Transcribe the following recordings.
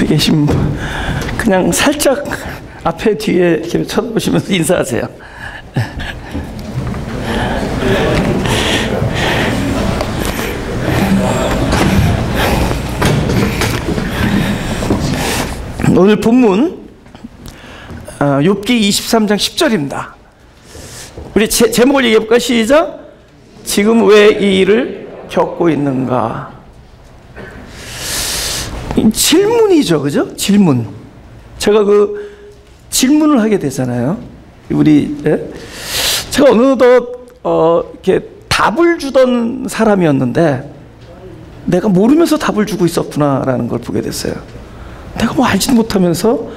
계신 분 그냥 살짝 앞에 뒤에 이렇게 쳐다보시면서 인사하세요. 오늘 본문 욥기 23장 10절입니다. 우리 제목을 얘기해볼까요? 시작. 지금 왜 이 일을 겪고 있는가? 질문이죠, 그죠? 질문. 제가 그 질문을 하게 되잖아요. 제가 어느덧 이렇게 답을 주던 사람이었는데 내가 모르면서 답을 주고 있었구나라는 걸 보게 됐어요. 내가 뭐 알지도 못하면서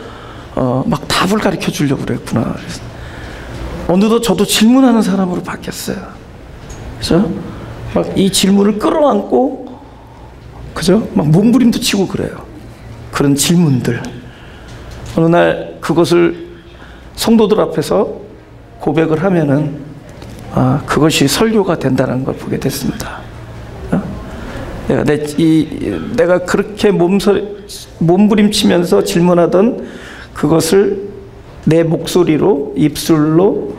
막 답을 가르쳐 주려고 그랬구나. 그래서 어느덧 저도 질문하는 사람으로 바뀌었어요. 그죠? 막 이 질문을 끌어안고, 그죠? 막 몸부림도 치고 그래요. 그런 질문들. 어느 날 그것을 성도들 앞에서 고백을 하면은 그것이 설교가 된다는 걸 보게 됐습니다. 내가 그렇게 몸부림치면서 질문하던 그것을 내 목소리로, 입술로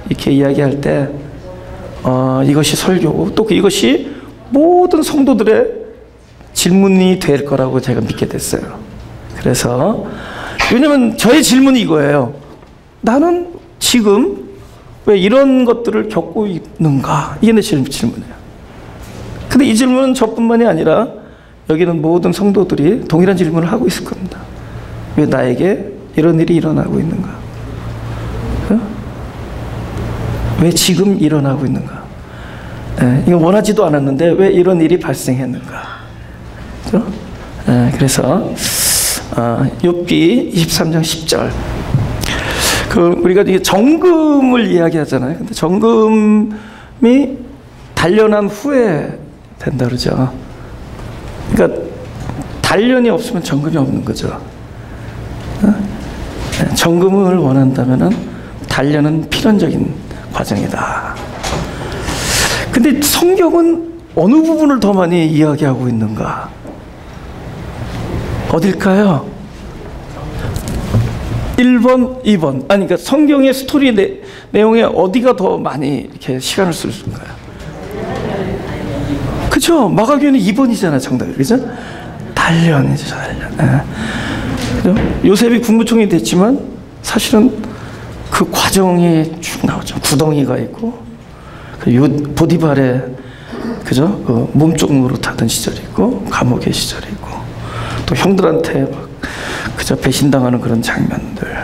이렇게 이야기할 때 이것이 설교고 또 이것이 모든 성도들의 질문이 될 거라고 제가 믿게 됐어요. 그래서 왜냐면 저의 질문이 이거예요. 나는 지금 왜 이런 것들을 겪고 있는가? 이게 내 질문이에요. 근데 이 질문은 저뿐만이 아니라 여기는 모든 성도들이 동일한 질문을 하고 있을 겁니다. 왜 나에게 이런 일이 일어나고 있는가? 왜 지금 일어나고 있는가? 이거 원하지도 않았는데 왜 이런 일이 발생했는가? 그래서 욥기 23장 10절. 우리가 이게 정금을 이야기하잖아요. 근데 정금이 단련한 후에 된다 그러죠. 그러니까 단련이 없으면 정금이 없는 거죠. 정금을 원한다면은 단련은 필연적인 과정이다. 근데 성경은 어느 부분을 더 많이 이야기하고 있는가? 어딜까요? 1번, 2번. 그러니까 성경의 스토리 내용에 어디가 더 많이 이렇게 시간을 쓸까요? 그죠? 마가교는 2번이잖아, 정답이. 그죠? 단련이죠, 단련. 요셉이 국무총리 됐지만 사실은 그 과정이 쭉 나오죠. 구덩이가 있고, 보디발의, 그죠? 그 몸쪽 노릇하던 시절이 있고, 감옥의 시절이 있고, 또 형들한테 막, 그저 배신당하는 그런 장면들.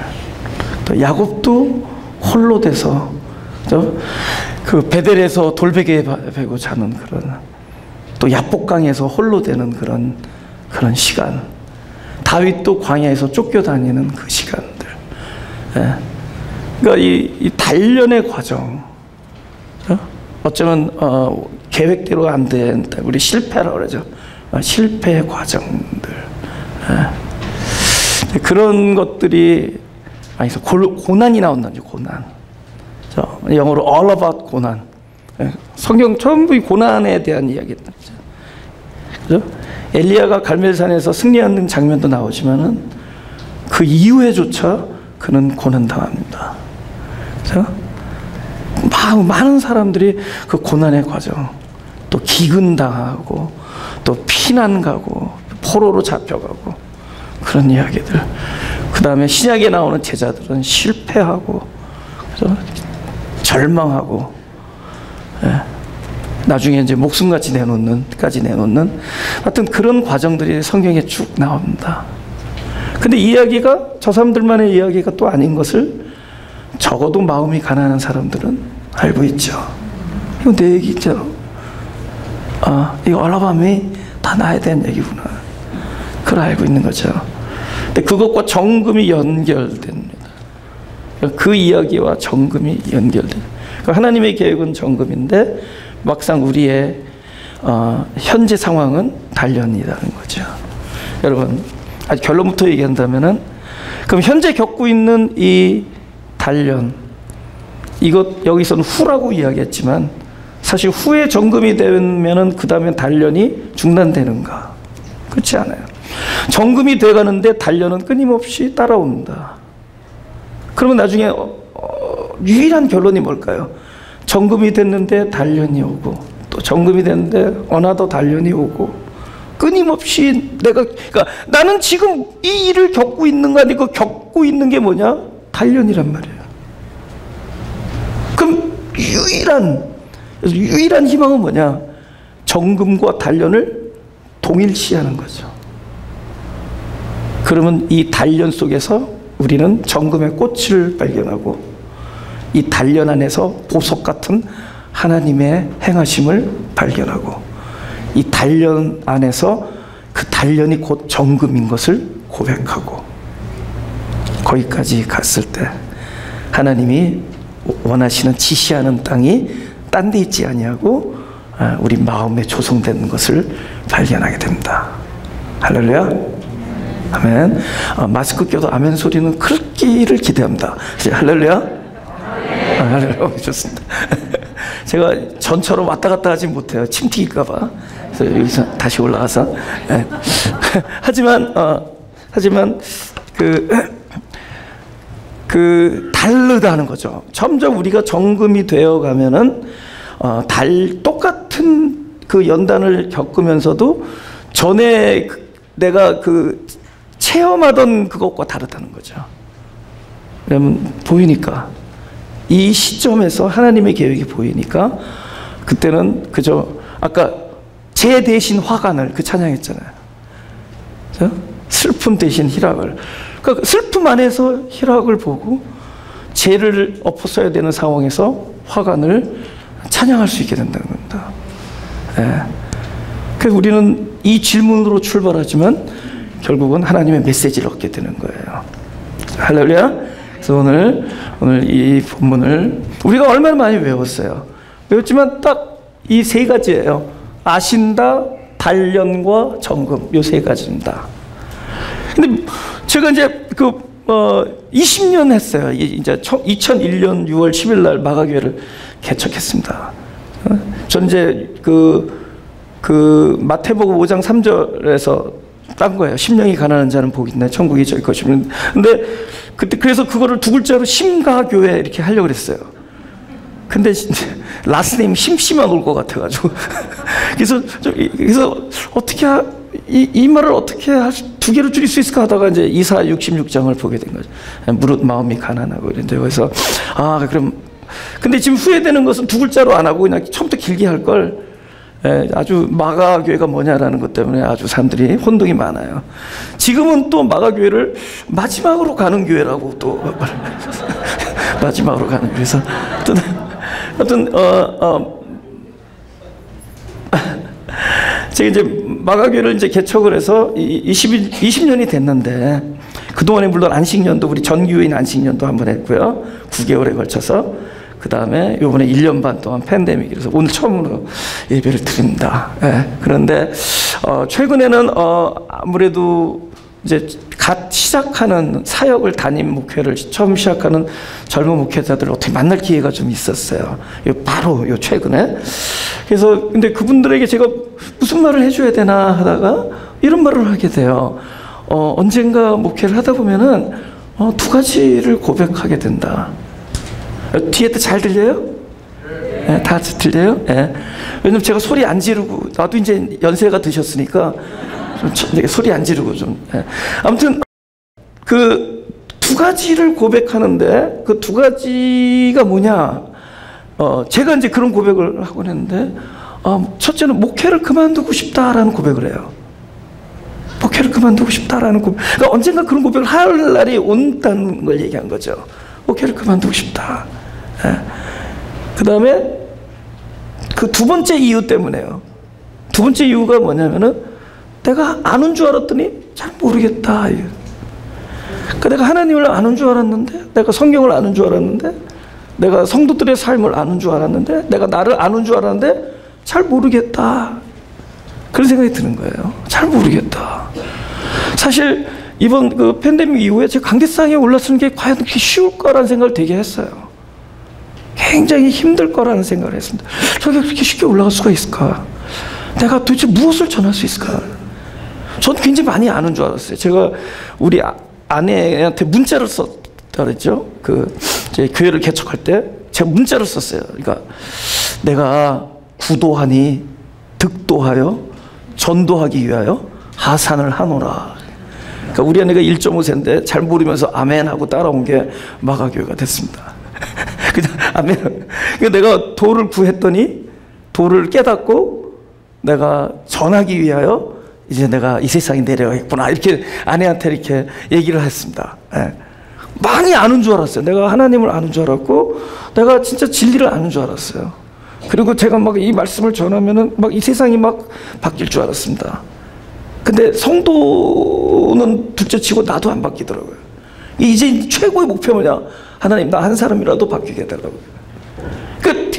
또 야곱도 홀로 돼서, 그죠? 그 베델에서 돌베개에 베고 자는 그런, 또 야복강에서 홀로 되는 그런 시간. 다윗도 광야에서 쫓겨다니는 그 시간들. 그러니까 이 단련의 과정. 어쩌면 계획대로 안 된다. 우리 실패라고 그러죠. 실패의 과정들. 그런 것들이 고난이 나온다죠. 고난. 영어로 all about 고난. 성경 전부 고난에 대한 이야기입니다. 그죠? 엘리야가 갈멜산에서 승리하는 장면도 나오지만은 그 이후에조차 그는 고난당합니다. 그죠? 많은 사람들이 그 고난의 과정, 또 기근당하고, 또 피난 가고, 포로로 잡혀가고, 그런 이야기들. 그 다음에 신약에 나오는 제자들은 실패하고, 그죠? 절망하고, 나중에 이제 목숨까지 내놓는 하여튼 그런 과정들이 성경에 쭉 나옵니다. 근데 이야기가 저 사람들만의 이야기가 또 아닌 것을 적어도 마음이 가난한 사람들은 알고 있죠. 이거 내 얘기죠. 이거 알라밤이 다 나에 대한 얘기구나. 그걸 알고 있는 거죠. 근데 그것과 정금이 연결됩니다. 그 이야기와 정금이 연결됩니다. 하나님의 계획은 정금인데 막상 우리의 현재 상황은 단련이라는 거죠. 여러분, 아주 결론부터 얘기한다면은, 그럼 현재 겪고 있는 이 단련, 여기서는 후라고 이야기했지만 사실 후에 정금이 되면은 그 다음에 단련이 중단되는가? 그렇지 않아요. 정금이 돼가는데 단련은 끊임없이 따라옵니다. 그러면 나중에 유일한 결론이 뭘까요? 정금이 됐는데 단련이 오고, 또 정금이 됐는데 어나더 단련이 오고, 끊임없이 그러니까 나는 지금 이 일을 겪고 있는 거 아니고 겪고 있는 게 뭐냐? 단련이란 말이에요. 그럼 유일한 희망은 뭐냐? 정금과 단련을 동일시하는 거죠. 그러면 이 단련 속에서 우리는 정금의 꽃을 발견하고, 이 단련 안에서 보석 같은 하나님의 행하심을 발견하고, 이 단련 안에서 그 단련이 곧 정금인 것을 고백하고, 거기까지 갔을 때 하나님이 원하시는 지시하는 땅이 딴 데 있지 아니하고 우리 마음에 조성된 것을 발견하게 됩니다. 할렐루야. 아멘. 마스크 껴도 아멘 소리는 크기를 기대합니다. 할렐루야. 할렐루야. 좋습니다. 제가 전처럼 왔다 갔다 하지 못해요. 침 튀길까봐. 그래서 여기서 다시 올라가서. 네. 하지만 다르다는 거죠. 점점 우리가 정금이 되어 가면은 똑같은 그 연단을 겪으면서도 전에 내가 체험하던 그것과 다르다는 거죠. 왜냐면 보이니까, 이 시점에서 하나님의 계획이 보이니까, 그때는 그저 아까 제 대신 화관을 찬양했잖아요. 그렇죠? 슬픔 대신 희락을. 그러니까 슬픔 안에서 희락을 보고 죄를 엎어서야 되는 상황에서 화관을 찬양할 수 있게 된다는 겁니다. 예. 그래서 우리는 이 질문으로 출발하지만 결국은 하나님의 메시지를 얻게 되는 거예요. 할렐루야. 그래서 오늘 이 본문을 우리가 얼마나 많이 외웠어요. 외웠지만 딱 이 세 가지예요. 아신다, 단련과 정금, 요 세 가지입니다. 근데 제가 이제 20년 했어요. 이제 2001년 6월 10일 날 마가교회를 개척했습니다. 저는 이제 마태복음 5장 3절에서 딴 거예요. 심령이 가난한 자는 복이 있네, 천국이 저희 것이면. 근데 그때 그래서 그거를 두 글자로 심가교회 이렇게 하려고 그랬어요. 근데 라스네임 심심한 올 것 같아가지고 그래서 어떻게 이 말을 어떻게 두 개로 줄일 수 있을까 하다가 이제 이사 66장을 보게 된 거죠. 무릇 마음이 가난하고 이런데, 그래서 그럼 근데 지금 후회되는 것은 두 글자로 안 하고 그냥 처음부터 길게 할 걸. 아주 마가교회가 뭐냐라는 것 때문에 아주 사람들이 혼동이 많아요. 지금은 또 마가교회를 마지막으로 가는 교회라고 또 마지막으로 가는 교회에서 제가 이제 마가교회를 이제 개척을 해서 20년이 됐는데, 그동안에 물론 안식년도, 우리 전교인 안식년도 한번 했고요. 9개월에 걸쳐서. 그 다음에 요번에 1년 반 동안 팬데믹이라서 오늘 처음으로 예배를 드립니다. 그런데 최근에는 아무래도 이제 갓 시작하는 사역을 담임 목회를 처음 시작하는 젊은 목회자들을 어떻게 만날 기회가 좀 있었어요. 바로 최근에. 그래서 근데 그분들에게 제가 무슨 말을 해줘야 되나 하다가 이런 말을 하게 돼요. 언젠가 목회를 하다 보면은 두 가지를 고백하게 된다. 뒤에도 잘 들려요? 네, 다 들려요? 네. 왜냐면 제가 소리 안 지르고, 나도 이제 연세가 드셨으니까 좀 소리 안 지르고 좀. 네. 아무튼 그 두 가지를 고백하는데, 그 두 가지가 뭐냐? 제가 이제 그런 고백을 하곤 했는데, 첫째는 목회를 그만두고 싶다라는 고백을 해요. 목회를 그만두고 싶다라는 고백. 그러니까 언젠가 그런 고백을 할 날이 온다는 걸 얘기한 거죠. 목회를 그만두고 싶다. 그 다음에 그 두 번째 이유 때문에요. 두 번째 이유가 뭐냐면은 내가 아는 줄 알았더니 잘 모르겠다. 그러니까 내가 하나님을 아는 줄 알았는데, 내가 성경을 아는 줄 알았는데, 내가 성도들의 삶을 아는 줄 알았는데, 내가 나를 아는 줄 알았는데 잘 모르겠다. 그런 생각이 드는 거예요. 잘 모르겠다. 사실 이번 그 팬데믹 이후에 제 관계상에 올라서는 게 과연 그렇게 쉬울 거라는 생각을 되게 했어요. 굉장히 힘들 거라는 생각을 했습니다. 저게 그렇게 쉽게 올라갈 수가 있을까? 내가 도대체 무엇을 전할 수 있을까? 전 굉장히 많이 아는 줄 알았어요. 제가 우리 아내한테 문자를 썼다 그랬죠. 이제 교회를 개척할 때 제가 문자를 썼어요. 그러니까 내가 구도하니 득도하여 전도하기 위하여 하산을 하노라. 그러니까 우리 아내가 1.5세인데 잘 모르면서 아멘 하고 따라온 게 마가교회가 됐습니다. 그냥 아멘. 그러니까 내가 도를 구했더니 도를 깨닫고 내가 전하기 위하여 이제 내가 이 세상에 내려가겠구나. 이렇게 아내한테 이렇게 얘기를 했습니다. 예. 많이 아는 줄 알았어요. 내가 하나님을 아는 줄 알았고 내가 진짜 진리를 아는 줄 알았어요. 그리고 제가 막 이 말씀을 전하면은 막 이 세상이 막 바뀔 줄 알았습니다. 근데 성도는 둘째 치고 나도 안 바뀌더라고요. 이제 최고의 목표 뭐냐? 하나님, 나 한 사람이라도 바뀌게 해달라고요.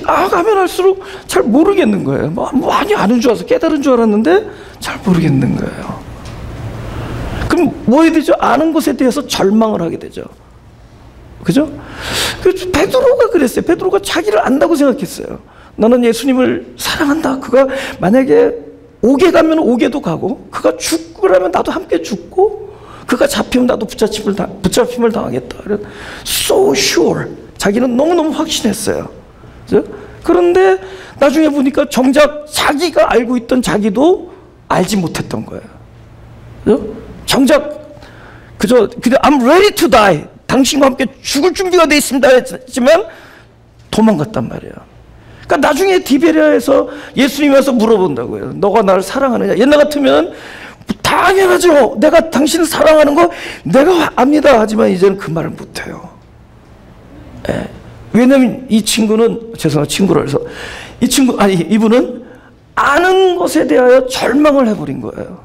가면 할수록 잘 모르겠는 거예요. 많이 아는 줄 알아서 깨달은 줄 알았는데 잘 모르겠는 거예요. 그럼 뭐 해야 되죠? 아는 것에 대해서 절망을 하게 되죠. 그죠? 베드로가 그랬어요. 베드로가 자기를 안다고 생각했어요. 나는 예수님을 사랑한다. 그가 만약에 옥에 가면 옥에도 가고, 그가 죽으라면 나도 함께 죽고, 그가 잡히면 나도 붙잡힘을 당하겠다. So sure. 자기는 너무너무 확신했어요. 그죠? 그런데 나중에 보니까 정작 자기가 알고 있던 자기도 알지 못했던 거예요. 그죠? 정작 그저 I'm ready to die. 당신과 함께 죽을 준비가 되어 있습니다 했지만 도망갔단 말이에요. 그러니까 나중에 디베리아에서 예수님이 와서 물어본다고요. 너가 나를 사랑하느냐? 옛날 같으면 당연하죠. 내가 당신을 사랑하는 거 내가 압니다. 하지만 이제는 그 말을 못해요. 예. 왜냐면 이 친구는, 죄송합니다, 친구라 해서 이분은 아는 것에 대하여 절망을 해버린 거예요.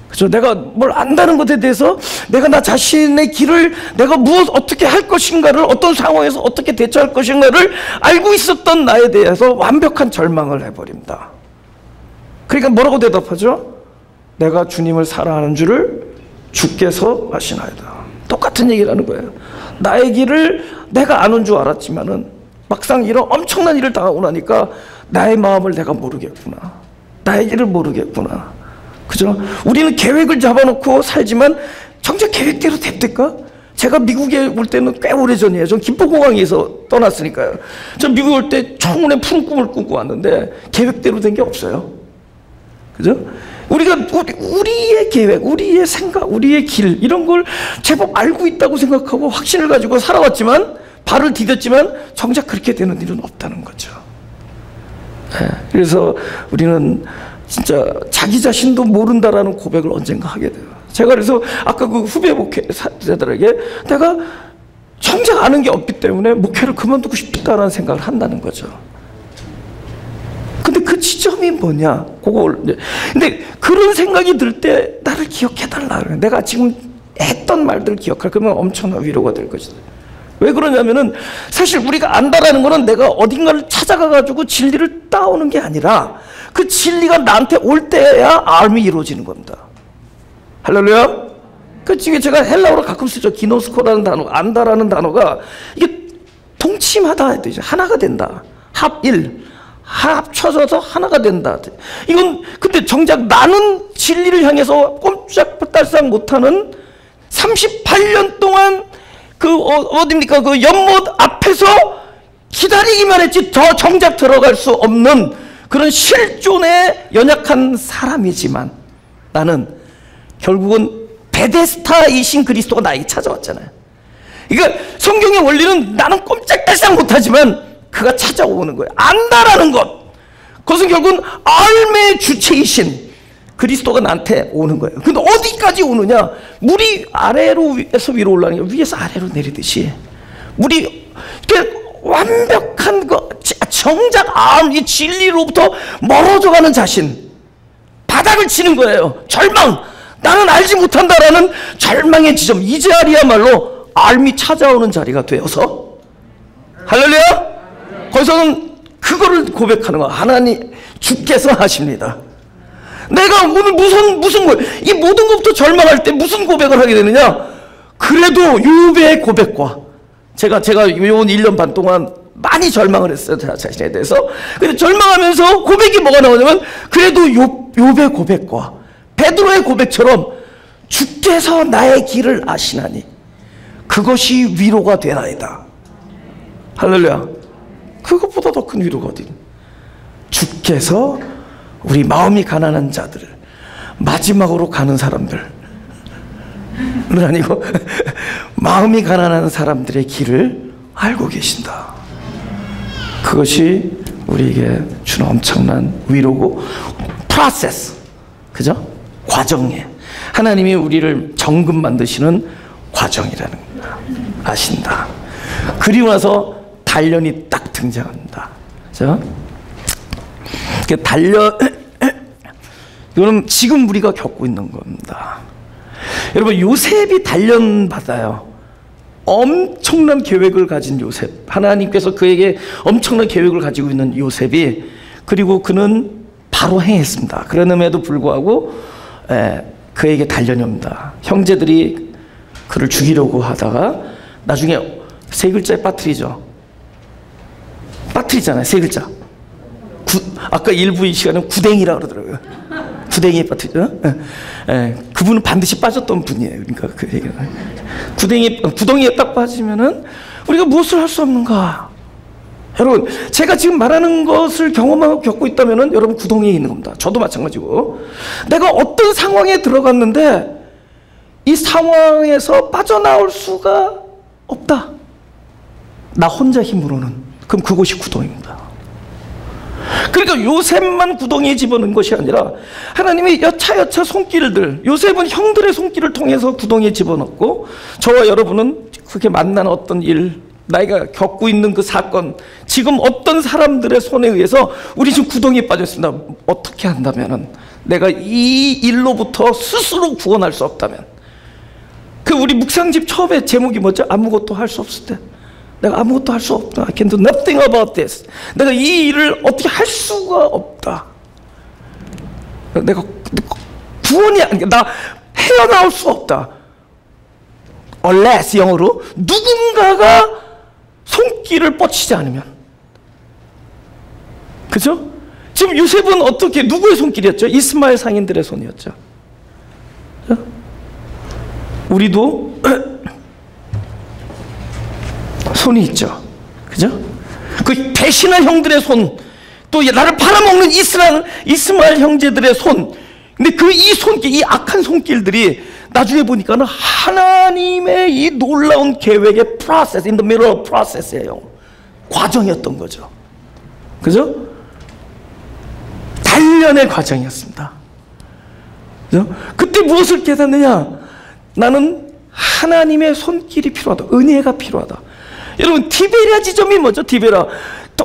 그죠? 내가 뭘 안다는 것에 대해서 내가 나 자신의 길을 내가 어떻게 할 것인가를, 어떤 상황에서 어떻게 대처할 것인가를 알고 있었던 나에 대해서 완벽한 절망을 해버립니다. 그러니까 뭐라고 대답하죠? 내가 주님을 사랑하는 줄을 주께서 아시나이다. 똑같은 얘기를 하는 거예요. 나의 길을 내가 아는 줄 알았지만은 막상 이런 엄청난 일을 당하고 나니까 나의 마음을 내가 모르겠구나. 나의 길을 모르겠구나. 그죠? 우리는 계획을 잡아놓고 살지만 정작 계획대로 됩니까? 제가 미국에 올 때는 꽤 오래전이에요. 전 김포공항에서 떠났으니까요. 전 미국에 올 때 청운의 푸른 꿈을 꾸고 왔는데 계획대로 된 게 없어요. 그죠? 우리가 우리의 계획, 우리의 생각, 우리의 길 이런 걸 제법 알고 있다고 생각하고 확신을 가지고 살아왔지만, 발을 디뎠지만 정작 그렇게 되는 일은 없다는 거죠. 네. 그래서 우리는 진짜 자기 자신도 모른다라는 고백을 언젠가 하게 돼요. 제가 그래서 아까 그 후배 목회자들에게 내가 정작 아는 게 없기 때문에 목회를 그만두고 싶다라는 생각을 한다는 거죠. 근데 그 지점이 뭐냐? 근데 그런 생각이 들 때 나를 기억해달라. 내가 지금 했던 말들을 기억할, 그러면 엄청난 위로가 될 것이다. 왜 그러냐면은 사실 우리가 안다라는 거는 내가 어딘가를 찾아가가지고 진리를 따오는 게 아니라 그 진리가 나한테 올 때야 알미 이루어지는 겁니다. 할렐루야? 그 지금 제가 헬라어로 가끔 쓰죠. 기노스코라는 단어, 안다라는 단어가 이게 동침하다, 하나가 된다. 합쳐져서 하나가 된다. 이건 근데 정작 나는 진리를 향해서 꼼짝달싹 못하는 38년 동안 어딥니까? 그 연못 앞에서 기다리기만 했지 더 정작 들어갈 수 없는 그런 실존의 연약한 사람이지만 나는 결국은 베데스타이신 그리스도가 나에게 찾아왔잖아요. 그러니까 성경의 원리는 나는 꼼짝달싹 못하지만 그가 찾아오는 거예요. 안다라는 것. 그것은 결국은 알매의 주체이신 그리스도가 나한테 오는 거예요. 근데 어디까지 오느냐? 물이 아래로에서 위로 올라가는 게 위에서 아래로 내리듯이 물이 완벽한 정작 이 진리로부터 멀어져가는 자신, 바닥을 치는 거예요. 절망, 나는 알지 못한다라는 절망의 지점, 이 자리야말로 알미 찾아오는 자리가 되어서, 할렐루야? 거기서는 그거를 고백하는 거야. 하나님 주께서 하십니다. 내가 오늘 이 모든 것부터 절망할 때 무슨 고백을 하게 되느냐? 그래도 욥의 고백과 제가 요 1년 반 동안 많이 절망을 했어요. 제 자신에 대해서. 근데 절망하면서 고백이 뭐가 나오냐면 그래도 욥의 고백과 베드로의 고백처럼 주께서 나의 길을 아시나니 그것이 위로가 되나이다. 할렐루야. 그것보다 더 큰 위로가 어디? 주께서 우리 마음이 가난한 자들을, 마지막으로 가는 사람들은 아니고 마음이 가난한 사람들의 길을 알고 계신다. 그것이 우리에게 주는 엄청난 위로고, 프로세스, 그죠? 과정에 하나님이 우리를 정금 만드시는 과정이라는 겁니다. 아신다. 그리고 나서 단련이 딱 등장합니다. 그죠? 단련, 이거는 지금 우리가 겪고 있는 겁니다. 여러분, 요셉이 단련 받아요. 엄청난 계획을 가진 요셉, 하나님께서 그에게 엄청난 계획을 가지고 있는 요셉이, 그리고 그는 바로 행했습니다. 그럼에도 불구하고 그에게 단련이 옵니다. 형제들이 그를 죽이려고 하다가 나중에 세 글자에 빠뜨리죠. 빠뜨리잖아요, 세 글자. 아까 일부 이 시간은 구덩이라고 그러더라고요. 구덩이에 빠뜨리죠. 그분은 반드시 빠졌던 분이에요. 그러니까 그 얘기는 구덩이에 딱 빠지면은 우리가 무엇을 할 수 없는가? 여러분, 제가 지금 말하는 것을 경험하고 겪고 있다면은 여러분 구덩이에 있는 겁니다. 저도 마찬가지고, 내가 어떤 상황에 들어갔는데 이 상황에서 빠져나올 수가 없다. 나 혼자 힘으로는. 그럼 그곳이 구덩이입니다. 그러니까 요셉만 구덩이에 집어넣은 것이 아니라 하나님이 여차여차 손길들, 요셉은 형들의 손길을 통해서 구덩이에 집어넣고, 저와 여러분은 그렇게 만난 어떤 일, 나이가 겪고 있는 그 사건, 지금 어떤 사람들의 손에 의해서 우리 지금 구덩이에 빠졌습니다. 어떻게 한다면은, 내가 이 일로부터 스스로 구원할 수 없다면, 그 우리 묵상집 처음에 제목이 뭐죠? 아무것도 할 수 없을 때. 내가 아무것도 할 수 없다. I can do nothing about this. 내가 이 일을 어떻게 할 수가 없다. 내가 구원이 아니라 나 헤어나올 수 없다. Unless, 영어로 누군가가 손길을 뻗치지 않으면. 그죠? 지금 요셉은 어떻게, 누구의 손길이었죠? 이스마엘 상인들의 손이었죠. 우리도 손이 있죠. 그죠? 그 배신한 형들의 손, 또 나를 팔아먹는 이스마엘 형제들의 손. 근데 그 이 손길, 이 악한 손길들이 나중에 보니까는 하나님의 이 놀라운 계획의 프로세스, in the middle of process예요. 과정이었던 거죠. 그죠? 단련의 과정이었습니다. 그죠? 그때 무엇을 깨닫느냐? 나는 하나님의 손길이 필요하다. 은혜가 필요하다. 여러분, 디베랴 지점이 뭐죠? 디베랴.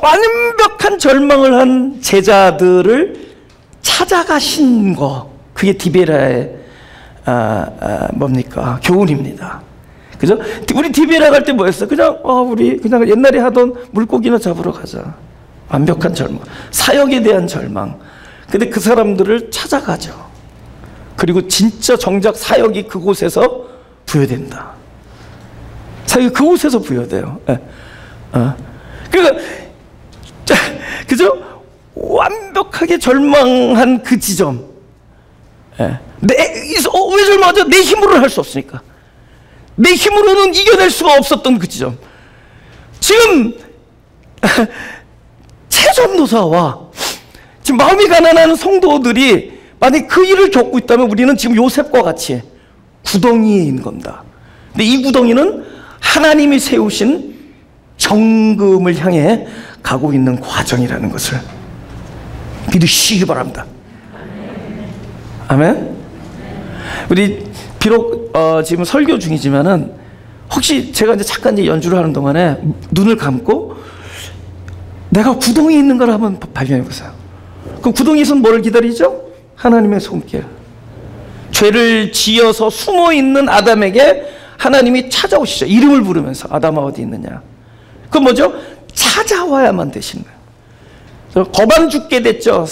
완벽한 절망을 한 제자들을 찾아가신 거, 그게 디베랴의 뭡니까? 교훈입니다. 그죠? 우리 디베랴 갈 때 뭐였어? 그냥 우리 그냥 옛날에 하던 물고기나 잡으러 가자. 완벽한 절망, 사역에 대한 절망. 근데 그 사람들을 찾아가죠. 그리고 진짜 정작 사역이 그곳에서 부여된다. 사역이 그곳에서 부여돼요. 그러니까 그죠? 완벽하게 절망한 그 지점. 왜 절망하죠? 내 힘으로는 할 수 없으니까. 내 힘으로는 이겨낼 수가 없었던 그 지점. 지금 최전도사와 지금 마음이 가난한 성도들이 만약 그 일을 겪고 있다면 우리는 지금 요셉과 같이 구덩이에 있는 겁니다. 근데 이 구덩이는 하나님이 세우신 정금을 향해 가고 있는 과정이라는 것을 믿으시기 바랍니다. 아멘. 우리 비록 지금 설교 중이지만은 혹시 제가 이제 잠깐 연주를 하는 동안에 눈을 감고 내가 구덩이에 있는 걸 한번 발견해 보세요. 그 구덩이에서는 뭐를 기다리죠? 하나님의 손길. 죄를 지어서 숨어 있는 아담에게 하나님이 찾아오시죠. 이름을 부르면서 아담아 어디 있느냐. 그 뭐죠? 찾아와야만 되시는 거예요. 거반 죽게 됐죠.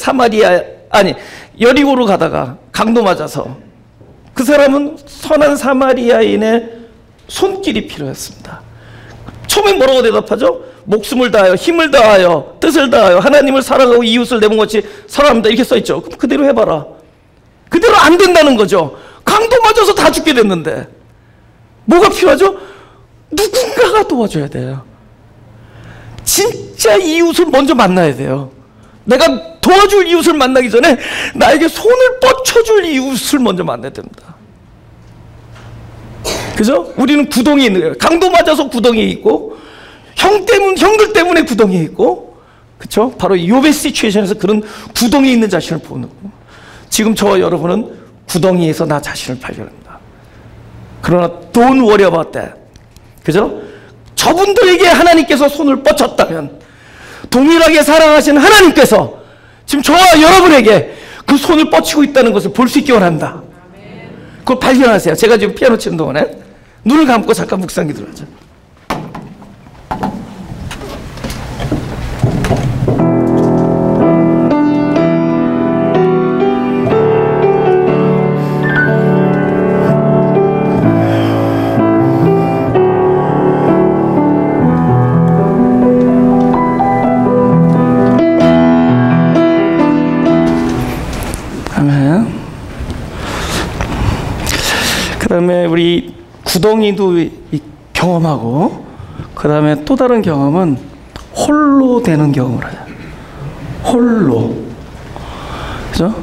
여리고로 가다가 강도 맞아서 그 사람은 선한 사마리아인의 손길이 필요했습니다. 처음에 뭐라고 대답하죠? 목숨을 다하여 힘을 다하여 뜻을 다하여 하나님을 사랑하고 이웃을 내 몸같이 사랑합니다. 이렇게 써있죠. 그럼 그대로 해봐라. 그대로 안 된다는 거죠. 강도 맞아서 다 죽게 됐는데 뭐가 필요하죠? 누군가가 도와줘야 돼요. 진짜 이웃을 먼저 만나야 돼요. 내가 도와줄 이웃을 만나기 전에 나에게 손을 뻗쳐줄 이웃을 먼저 만나야 됩니다. 그죠? 우리는 구덩이에 있는 거예요. 강도 맞아서 구덩이에 있고, 형들 때문에 구덩이에 있고, 그쵸? 바로 욥의 시츄에이션에서 그런 구덩이에 있는 자신을 보는 거고, 지금 저와 여러분은 구덩이에서 나 자신을 발견합니다. 그러나 don't worry about that. 그죠? 저분들에게 하나님께서 손을 뻗쳤다면 동일하게 사랑하시는 하나님께서 지금 저와 여러분에게 그 손을 뻗치고 있다는 것을 볼 수 있기 원합니다. 그걸 발견하세요. 제가 지금 피아노 치는 동안에 눈을 감고 잠깐 묵상 기도를 하죠. 그 다음에 우리 구덩이도 경험하고, 그 다음에 또 다른 경험은 홀로 되는 경험을 해요. 홀로. 그죠?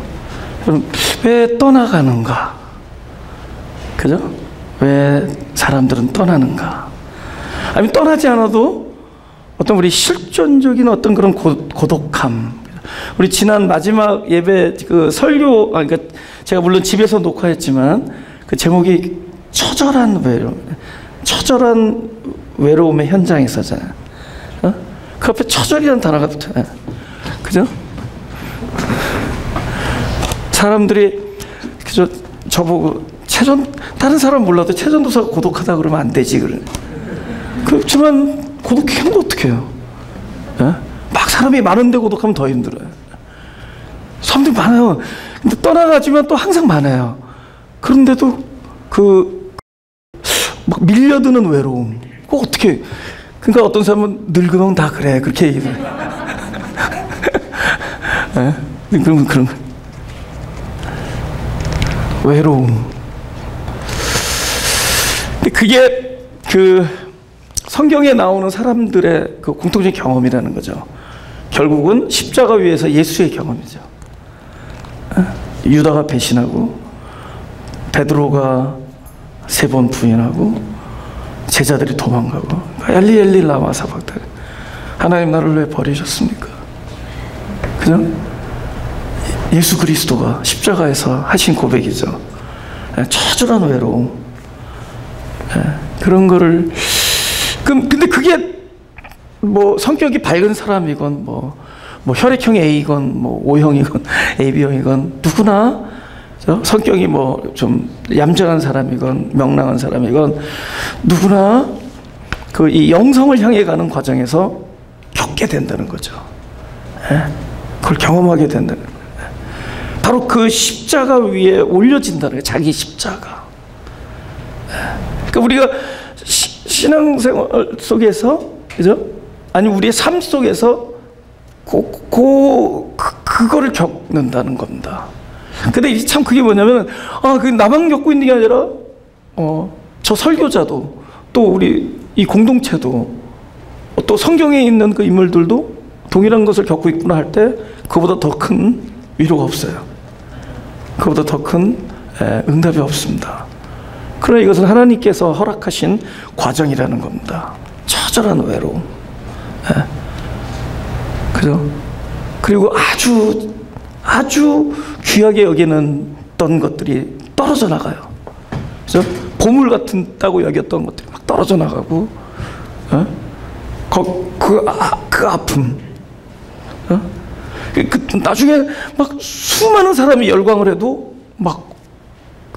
왜 떠나가는가? 그죠? 왜 사람들은 떠나는가? 아니, 떠나지 않아도 어떤 우리 실존적인 어떤 그런 고독함. 우리 지난 마지막 예배 그 설교, 그러니까 제가 물론 집에서 녹화했지만 그 제목이 처절한 외로움의 현장에서잖아요. 어? 그 앞에 처절이라는 단어가 붙어요. 그죠? 사람들이 그저 저보고 다른 사람 몰라도 최전도사가 고독하다 그러면 안 되지 그래. 그렇지만 고독해면 어떡해요? 어? 막 사람이 많은데 고독하면 더 힘들어요. 사람들이 많아요. 근데 떠나가지만 또 항상 많아요. 그런데도 막 밀려드는 외로움. 그거 어떻게, 그러니까 어떤 사람은 늙으면 다 그래. 그렇게 얘기해요. 그런 거. 외로움. 근데 그게 성경에 나오는 사람들의 그 공통적인 경험이라는 거죠. 결국은 십자가 위에서 예수의 경험이죠. 유다가 배신하고, 베드로가 3번 부인하고, 제자들이 도망가고, 엘리 엘리 라마 사박다니, 하나님 나를 왜 버리셨습니까? 그죠? 예수 그리스도가 십자가에서 하신 고백이죠. 처절한 외로움. 그런 거를, 근데 그게 뭐 성격이 밝은 사람이건 뭐 혈액형 A건 뭐 O형이건 AB형이건 누구나 성격이 뭐 좀 얌전한 사람이건 명랑한 사람이건 누구나 이 영성을 향해 가는 과정에서 겪게 된다는 거죠. 그걸 경험하게 된다는 거예요. 바로 그 십자가 위에 올려진다는 거예요. 자기 십자가. 그러니까 우리가 신앙생활 속에서, 그죠? 아니 우리의 삶 속에서 그거를 겪는다는 겁니다. 근데 참 그게 뭐냐면, 그 나만 겪고 있는 게 아니라, 저 설교자도, 또 우리 이 공동체도, 또 성경에 있는 그 인물들도 동일한 것을 겪고 있구나 할 때, 그보다 더 큰 위로가 없어요. 그보다 더 큰 응답이 없습니다. 그러나 이것은 하나님께서 허락하신 과정이라는 겁니다. 처절한 외로움. 그죠? 그리고 아주 귀하게 여기는 것들이 떨어져 나가요. 그죠? 보물 같다고 여겼던 것들이 막 떨어져 나가고, 그 아픔. 나중에 막 수많은 사람이 열광을 해도 막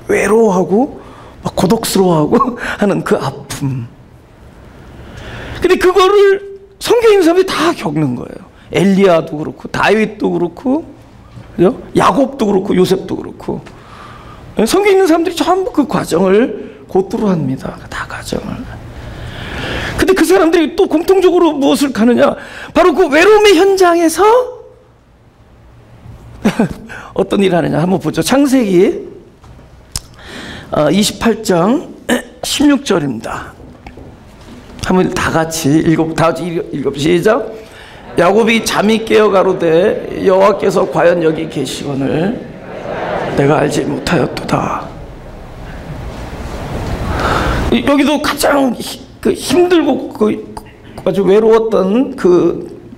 외로워하고 막 고독스러워하고 하는 그 아픔. 근데 그거를 성경에 있는 사람들이 다 겪는 거예요. 엘리야도 그렇고, 다윗도 그렇고, 그죠? 야곱도 그렇고, 요셉도 그렇고. 성경에 있는 사람들이 전부 그 과정을 고투로 합니다. 다 과정을. 근데 그 사람들이 또 공통적으로 무엇을 가느냐? 바로 그 외로움의 현장에서 어떤 일을 하느냐 한번 보죠. 창세기 28장 16절입니다. 한번 다 같이 읽어 시작. 야곱이 잠이 깨어 가로되 여호와께서 과연 여기 계시거늘 내가 알지 못하였도다. 여기도 가장 힘들고 아주 외로웠던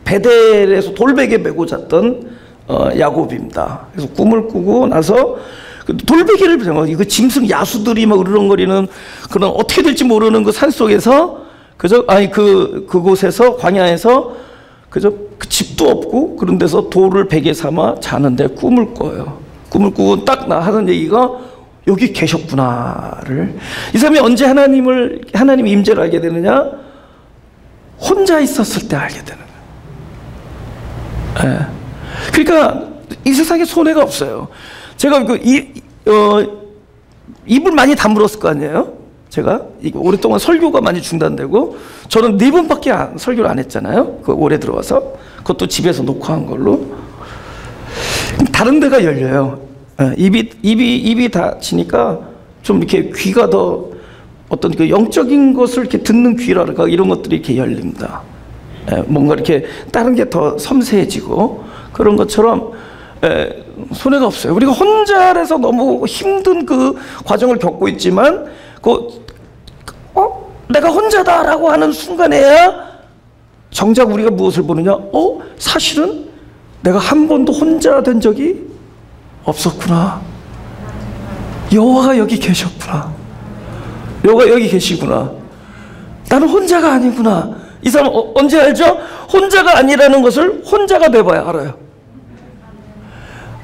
베델에서 돌베개 메고 잤던 야곱입니다. 그래서 꿈을 꾸고 나서 돌베개를 이거 짐승 야수들이 막 으르렁거리는 그런 어떻게 될지 모르는 그 산 속에서 그곳에서 광야에서 그저 집도 없고 그런 데서 돌을 베개 삼아 자는데 꿈을 꿔요. 꿈을 꾸고 딱 하는 얘기가 여기 계셨구나를. 이 사람이 언제 하나님의 임재를 알게 되느냐? 혼자 있었을 때 알게 되는 거예요. 그러니까 이 세상에 손해가 없어요. 제가 입을 많이 다물었을 거 아니에요? 제가 오랫동안 설교가 많이 중단되고 저는 4번밖에 설교를 안 했잖아요. 올해 들어와서 그것도 집에서 녹화한 걸로. 다른 데가 열려요. 입이 닫히니까 좀 이렇게 귀가 더 어떤 그 영적인 것을 이렇게 듣는 귀랄까 이런 것들이 이렇게 열립니다. 뭔가 이렇게 다른 게 더 섬세해지고 그런 것처럼 손해가 없어요. 우리가 혼자라서 너무 힘든 그 과정을 겪고 있지만 내가 혼자다라고 하는 순간에야 정작 우리가 무엇을 보느냐? 사실은 내가 한 번도 혼자 된 적이 없었구나. 여호와가 여기 계셨구나. 여호와가 여기 계시구나. 나는 혼자가 아니구나. 이 사람 언제 알죠? 혼자가 아니라는 것을 혼자가 돼봐야 알아요.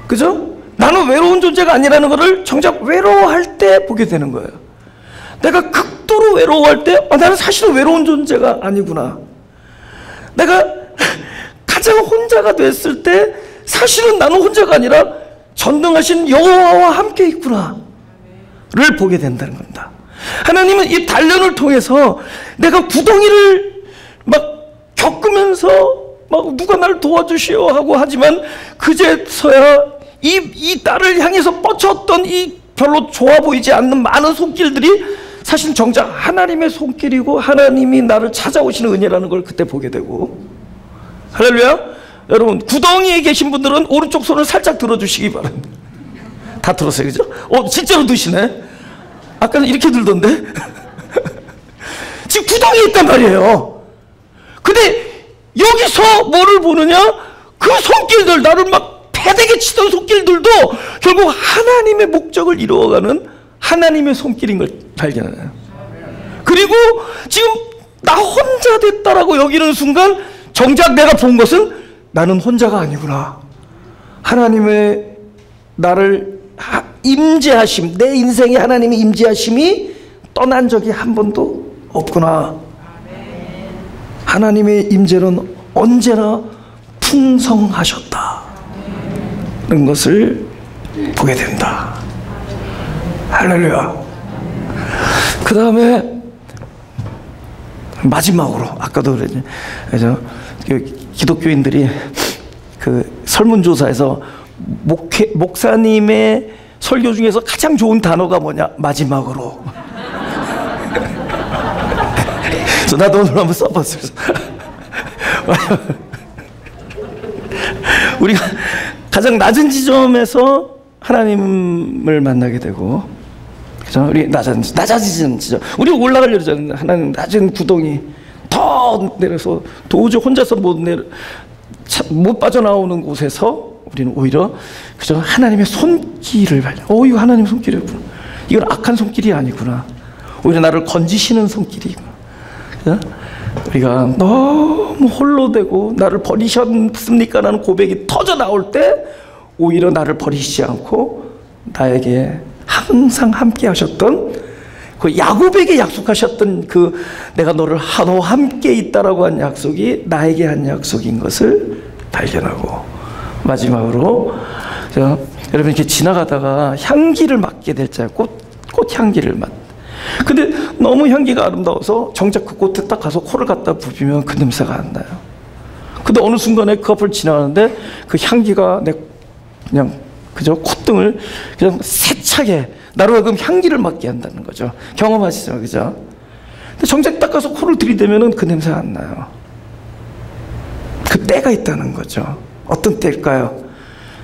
그죠? 나는 외로운 존재가 아니라는 것을 정작 외로워할 때 보게 되는 거예요. 내가 극도로 외로워할 때 나는 사실은 외로운 존재가 아니구나. 내가 가장 혼자가 됐을 때 사실은 나는 혼자가 아니라 전능하신 여호와와 함께 있구나 를 보게 된다는 겁니다. 하나님은 이 단련을 통해서 내가 구덩이를 막 겪으면서 막 누가 나를 도와주시오 하고 하지만 그제서야 이 나를 향해서 뻗쳤던 이 별로 좋아 보이지 않는 많은 손길들이 사실 정작 하나님의 손길이고 하나님이 나를 찾아오시는 은혜라는 걸 그때 보게 되고. 할렐루야. 여러분 구덩이에 계신 분들은 오른쪽 손을 살짝 들어주시기 바랍니다. 다 들었어요, 그죠? 진짜로 드시네. 아까는 이렇게 들던데. 지금 구덩이에 있단 말이에요. 근데 여기서 뭐를 보느냐? 그 손길들, 나를 막 패대게 치던 손길들도 결국 하나님의 목적을 이루어가는 하나님의 손길인 걸 발견해요. 그리고 지금 나 혼자 됐다라고 여기는 순간 정작 내가 본 것은 나는 혼자가 아니구나. 하나님의 나를 임재하심, 내 인생에 하나님의 임재하심이 떠난 적이 한 번도 없구나. 하나님의 임재는 언제나 풍성하셨다 는 것을 보게 된다. 할렐루야. 그 다음에 마지막으로 아까도 그랬죠. 기독교인들이 그 설문조사에서 목사님의 설교 중에서 가장 좋은 단어가 뭐냐? 마지막으로. 그래서 나도 오늘 한번 써봤어요. 우리가 가장 낮은 지점에서 하나님을 만나게 되고, 그죠? 우리 낮은 지점, 우리 올라가려고 그러잖아요. 하나님 낮은 구덩이 더 내려서 도저히 혼자서 못 빠져나오는 곳에서 우리는 오히려 그저 하나님의 손길을 발견. 이거 하나님의 손길이구나. 이건 악한 손길이 아니구나. 오히려 나를 건지시는 손길이구나. 그죠? 우리가 너무 홀로 되고 나를 버리셨습니까? 라는 고백이 터져 나올 때 오히려 나를 버리시지 않고 나에게 항상 함께 하셨던 그 야곱에게 약속하셨던 그 내가 너와 함께 있다라고 한 약속이 나에게 한 약속인 것을 발견하고, 마지막으로 여러분 이렇게 지나가다가 향기를 맡게 될 때 꽃 향기를 근데 너무 향기가 아름다워서 정작 그 꽃에 딱 가서 코를 갖다 부비면 그 냄새가 안 나요. 근데 어느 순간에 그 앞을 지나가는데 그 향기가 내 그냥 그저 콧등을 그냥 세차게 나로 하여금 향기를 맡게 한다는 거죠. 경험하시죠, 그죠? 근데 정작 닦아서 코를 들이대면은 그 냄새가 안 나요. 그 때가 있다는 거죠. 어떤 때일까요?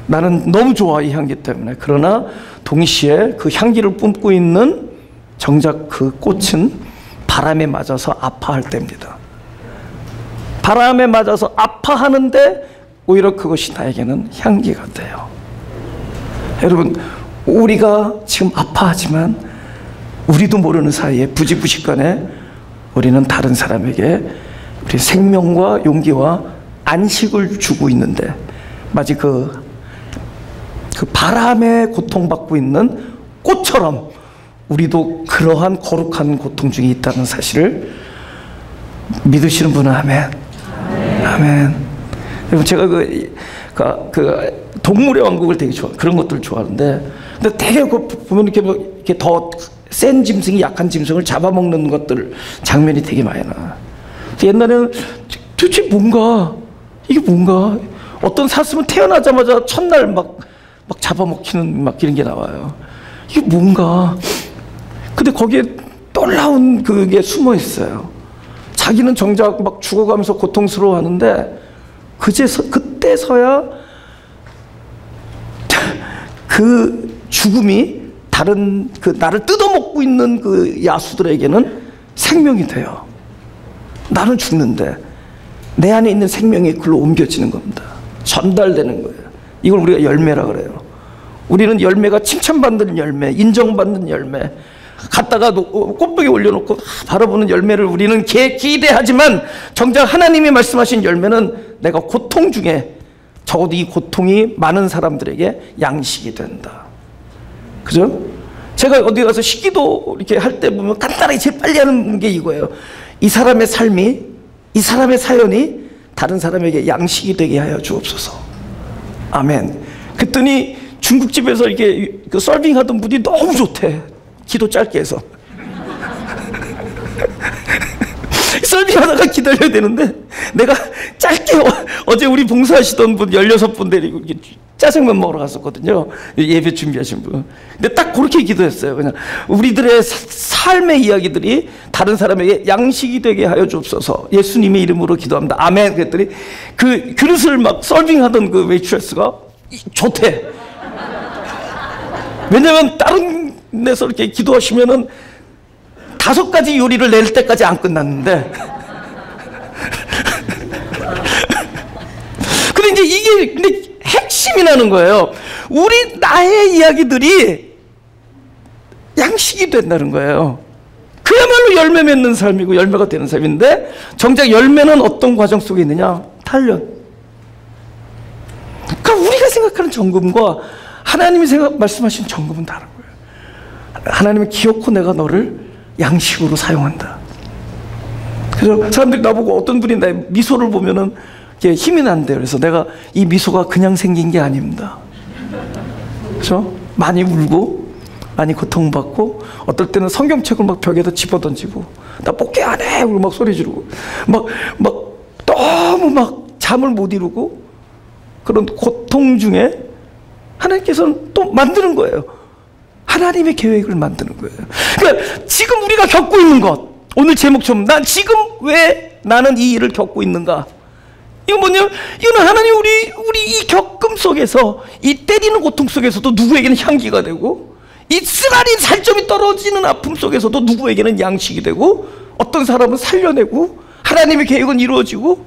나는 너무 좋아, 이 향기 때문에. 그러나 동시에 그 향기를 뿜고 있는 정작 그 꽃은 바람에 맞아서 아파할 때입니다. 바람에 맞아서 아파하는데 오히려 그것이 나에게는 향기가 돼요. 여러분, 우리가 지금 아파하지만 우리도 모르는 사이에 부지부식간에 우리는 다른 사람에게 우리 생명과 용기와 안식을 주고 있는데, 마치 그 바람에 고통받고 있는 꽃처럼 우리도 그러한 거룩한 고통 중에 있다는 사실을 믿으시는 분은 아멘. 아멘. 여러분, 제가 그 동물의 왕국을 되게 그런 것들을 좋아하는데, 근데 되게 보면 이렇게 더 센 짐승이 약한 짐승을 잡아먹는 것들 장면이 되게 많이 나. 옛날에는 도대체 이게 뭔가 어떤 사슴은 태어나자마자 첫날 막 잡아먹히는 막 이런 게 나와요. 이게 뭔가. 근데 거기에 놀라운 그게 숨어 있어요. 자기는 정작 막 죽어가면서 고통스러워하는데 그때서야 그 죽음이 다른 나를 뜯어먹고 있는 그 야수들에게는 생명이 돼요. 나는 죽는데 내 안에 있는 생명이 글로 옮겨지는 겁니다. 전달되는 거예요. 이걸 우리가 열매라 그래요. 우리는 열매가 칭찬받는 열매, 인정받는 열매, 갖다가 꽃벽에 올려놓고 바라보는 열매를 우리는 기대하지만 정작 하나님이 말씀하신 열매는 내가 고통 중에 적어도 이 고통이 많은 사람들에게 양식이 된다. 그죠? 제가 어디 가서 식기도 이렇게 할 때 보면 간단하게 제일 빨리 하는 게 이거예요. 이 사람의 삶이, 이 사람의 사연이 다른 사람에게 양식이 되게 하여 주옵소서. 아멘. 그랬더니 중국집에서 이렇게 서빙 하던 분이 너무 좋대. 기도 짧게 해서. 서빙하다가 기다려야 되는데 내가 짧게 어제 우리 봉사하시던 분 16분 데리고 짜장면 먹으러 갔었거든요. 예배 준비하신 분. 근데 딱 그렇게 기도했어요. 그냥 우리들의 삶의 이야기들이 다른 사람에게 양식이 되게 하여 주옵소서. 예수님의 이름으로 기도합니다. 아멘. 그랬더니 그 그릇을 막 서빙하던 그 웨이트레스가 좋대. 왜냐면 다른 데서 이렇게 기도하시면은 5가지 요리를 낼 때까지 안 끝났는데 근데 이제 근데 핵심이 나는 거예요. 나의 이야기들이 양식이 된다는 거예요. 그야말로 열매 맺는 삶이고 열매가 되는 삶인데 정작 열매는 어떤 과정 속에 있느냐? 단련. 그러니까 우리가 생각하는 정금과 하나님이 말씀하신 정금은 다른 거예요. 하나님은 기어코 내가 너를 양식으로 사용한다. 그래서 사람들이 나보고 어떤 분이 내 미소를 보면은 힘이 난대요. 그래서 내가 이 미소가 그냥 생긴 게 아닙니다. 그렇죠? 많이 울고 많이 고통받고 어떨 때는 성경책을 막 벽에다 집어던지고 나 복귀 안 해! 그러고 막 소리 지르고 막 너무 막 잠을 못 이루고 그런 고통 중에 하나님께서는 또 만드는 거예요. 하나님의 계획을 만드는 거예요. 그러니까 지금 우리가 겪고 있는 것, 오늘 제목처럼 난 지금 왜 나는 이 일을 겪고 있는가? 이건 뭐냐? 이거는 하나님 우리 이 겪음 속에서 이 때리는 고통 속에서도 누구에게는 향기가 되고 이 쓰라린 살점이 떨어지는 아픔 속에서도 누구에게는 양식이 되고 어떤 사람은 살려내고 하나님의 계획은 이루어지고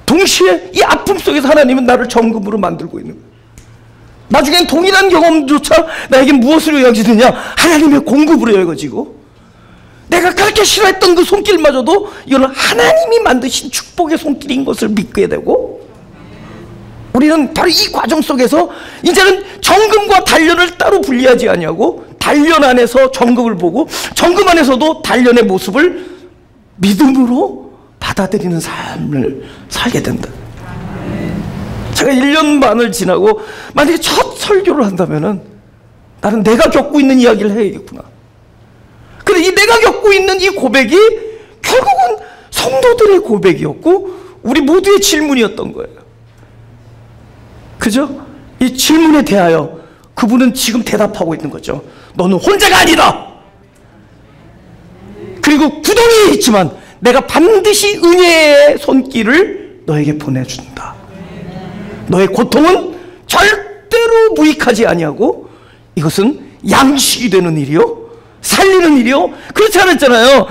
동시에 이 아픔 속에서 하나님은 나를 정금으로 만들고 있는 거예요. 나중엔 동일한 경험조차 나에게 무엇으로 여겨지느냐? 하나님의 공급으로 여겨지고 내가 그렇게 싫어했던 그 손길마저도 이거는 하나님이 만드신 축복의 손길인 것을 믿게 되고 우리는 바로 이 과정 속에서 이제는 정금과 단련을 따로 분리하지 아니하고 단련 안에서 정금을 보고 정금 안에서도 단련의 모습을 믿음으로 받아들이는 삶을 살게 된다. 제가 1년 반을 지나고 만약에 첫 설교를 한다면은 나는 내가 겪고 있는 이야기를 해야겠구나. 근데 이 내가 겪고 있는 이 고백이 결국은 성도들의 고백이었고 우리 모두의 질문이었던 거예요. 그죠? 이 질문에 대하여 그분은 지금 대답하고 있는 거죠. 너는 혼자가 아니다. 그리고 구덩이에 있지만 내가 반드시 은혜의 손길을 너에게 보내준다. 너의 고통은 절대로 무익하지 아니하고 이것은 양식이 되는 일이요, 살리는 일이요. 그렇지 않았잖아요.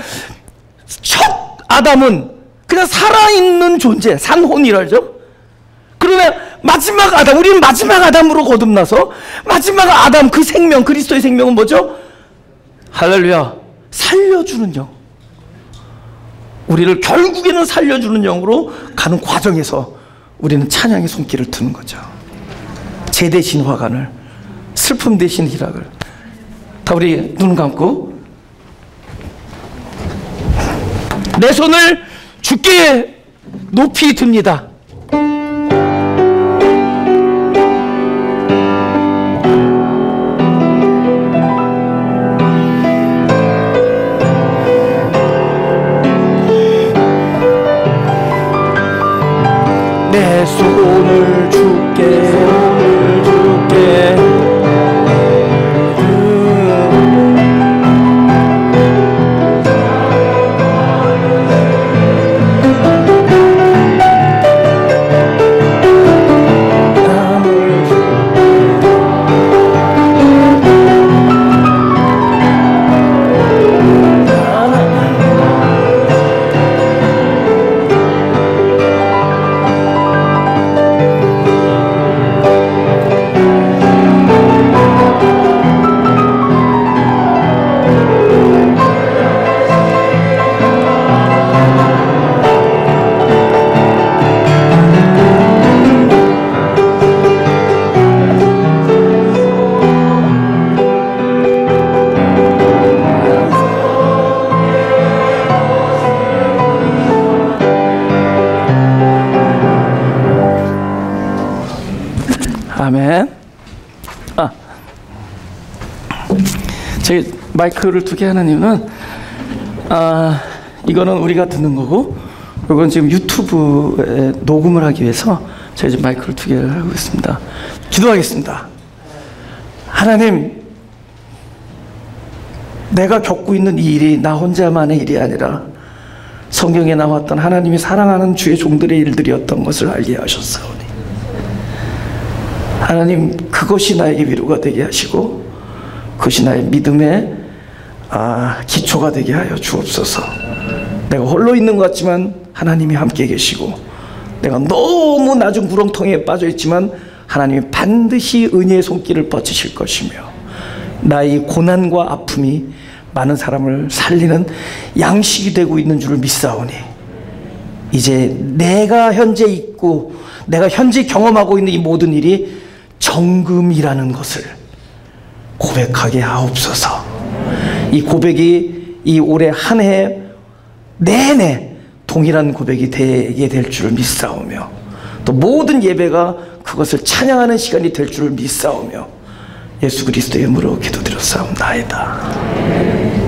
첫 아담은 그냥 살아있는 존재, 산혼이라죠. 그러나 마지막 아담, 우리는 마지막 아담으로 거듭나서 마지막 아담, 그 생명, 그리스도의 생명은 뭐죠? 할렐루야, 살려주는 영. 우리를 결국에는 살려주는 영으로 가는 과정에서 우리는 찬양의 손길을 드는 거죠. 제 대신 화관을, 슬픔 대신 희락을. 다 우리 눈 감고 내 손을 주께 높이 듭니다. 내 손을 주께 아멘. 저희 마이크를 두 개 하는 이유는 이거는 우리가 듣는 거고 이건 지금 유튜브에 녹음을 하기 위해서 저희 지금 마이크를 두 개를 하고 있습니다. 기도하겠습니다. 하나님, 내가 겪고 있는 이 일이 나 혼자만의 일이 아니라 성경에 나왔던 하나님이 사랑하는 주의 종들의 일들이었던 것을 알게 하셨사오니 하나님, 그것이 나에게 위로가 되게 하시고 그것이 나의 믿음의 기초가 되게 하여 주옵소서. 내가 홀로 있는 것 같지만 하나님이 함께 계시고 내가 너무 낮은 구렁텅이에 빠져 있지만 하나님이 반드시 은혜의 손길을 뻗치실 것이며 나의 고난과 아픔이 많은 사람을 살리는 양식이 되고 있는 줄을 믿사오니 이제 내가 현재 있고 내가 현재 경험하고 있는 이 모든 일이 정금이라는 것을 고백하게 하옵소서. 이 고백이 이 올해 한 해 내내 동일한 고백이 되게 될 줄을 믿사오며 또 모든 예배가 그것을 찬양하는 시간이 될 줄을 믿사오며 예수 그리스도의 이름으로 기도드렸사옵나이다.